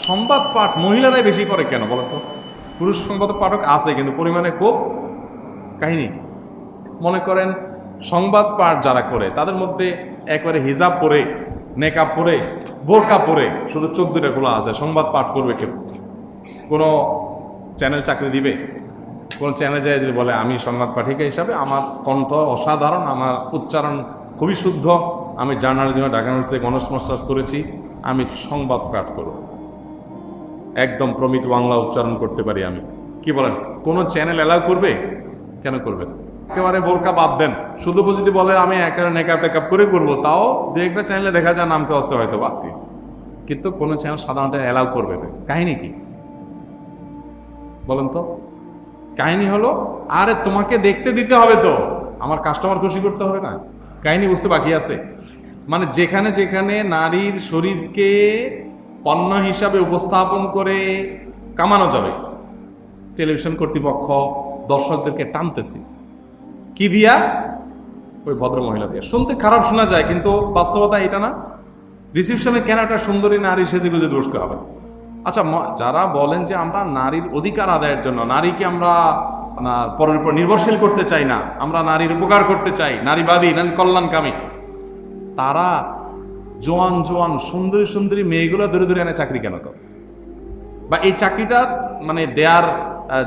সংবাদ পাঠ মহিলারাই বেশি করে কেন বলেন তো? পুরুষ সংবাদ পাঠক আছে কিন্তু পরিমাণে খুব। কাহিনী মনে করেন সংবাদ পাঠ যারা করে তাদের মধ্যে একবারে হিজাব পরে, নেকাব পরে, বোরকা পরে, শুধু চোখ দুটা খোলা আছে, সংবাদ পাঠ করবে কেউ? কোনো চ্যানেল চাকরি দিবে? কোনো চ্যানেল যায় যদি বলে আমি সংবাদ পাঠিকা হিসাবে, আমার কণ্ঠ অসাধারণ, আমার উচ্চারণ খুবই শুদ্ধ, আমি জার্নালিজমে ঢাকা ইউনিভার্সিটি থেকে অনার্স মাস্টার্স করেছি, আমি সংবাদ পাঠ করব, একদম প্রমিত বাংলা উচ্চারণ করতে পারি আমি, কি বলেন? কোনো চ্যানেল অ্যালাউ করবে? কেন করবে না? একেবারে বোরকা বাদ দেন, শুধু যদি বলে আমি একেবারে নেকআপ টেকআপ করে করবো, তাও দু একটা চ্যানেলে দেখা যায় নামতে আসতে হয়তো বাদ দিয়ে, কিন্তু কোনো চ্যানেল সাধারণত অ্যালাউ করবে না। কাহিনী কি বলেন তো? কাহিনী হলো, আরে তোমাকে দেখতে দিতে হবে তো, আমার কাস্টমার খুশি করতে হবে না? কাহিনী বুঝতে বাকি আছে? মানে যেখানে যেখানে নারীর শরীরকে পণ্য হিসাবে উপস্থাপন করে কামানো যাবে, টেলিভিশন কর্তৃপক্ষ দর্শকদেরকে টানতেছি কি দিয়া? ওই ভদ্র মহিলা দিয়া। শুনতে খারাপ শোনা যায়, কিন্তু বাস্তবতা এটা না? রিসিপশনে কেন একটা সুন্দরী নারী সেজে গুজে বসতে হবে? আচ্ছা, যারা বলেন যে আমরা নারীর অধিকার আদায়ের জন্য নারীকে আমরা পরের উপর নির্ভরশীল করতে চাই না, আমরা নারীর উপকার করতে চাই, নারীবাদী, নারী কল্যাণকামী, তারা জোয়ান জোয়ান সুন্দরী সুন্দরী মেয়েগুলো ধরে ধরে এনে চাকরি কেন করে? বা এই চাকরিটা মানে দেয়ার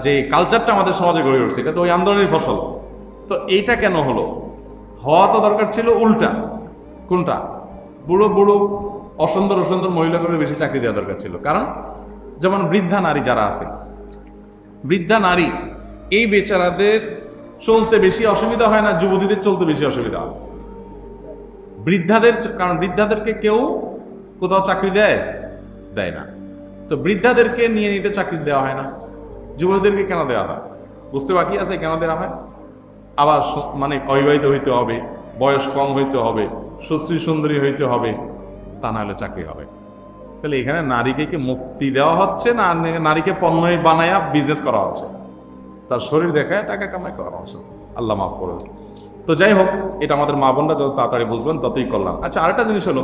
যে কালচারটা আমাদের সমাজে গড়ে উঠছে, এটা তো ওই আন্দোলনের ফসল। তো এইটা কেন হলো? হওয়া তো দরকার ছিল উল্টা। কোনটা? বুড়ো বুড়ো অসুন্দর অসুন্দর মহিলাগুলোর বেশি চাকরি দেওয়া দরকার ছিল। কারণ যেমন বৃদ্ধা নারী যারা আছে, বৃদ্ধা নারী, এই বেচারাদের চলতে বেশি অসুবিধা হয় না যুবতীদের চলতে বেশি অসুবিধা হয়? বৃদ্ধাদের, কারণ বৃদ্ধাদেরকে কেউ কোথাও চাকরি দেয় না, তো বৃদ্ধাদেরকে নিয়ে নিতে চাকরি দেওয়া হয় না। যুবতীদেরকে কেন দেওয়া হয়? বুঝতে বাকি আছে কেন দেওয়া হয়? আবার মানে অবিবাহিত হইতে হবে, বয়স কম হইতে হবে, সুশ্রী সুন্দরী হইতে হবে, তা না হলে চাকরি হবে। তাহলে এখানে নারীকে কি মুক্তি দেওয়া হচ্ছে না নারীকে পণ্য বানায়া বিজনেস করা হচ্ছে, তার শরীর দেখায় টাকা কামাই করা হচ্ছে? আল্লাহ মাফ করুন। তো যাই হোক, এটা আমাদের মা বোনরা যত তাড়াতাড়ি বুঝবেন ততই করলাম। আচ্ছা, আরেকটা জিনিস হলো,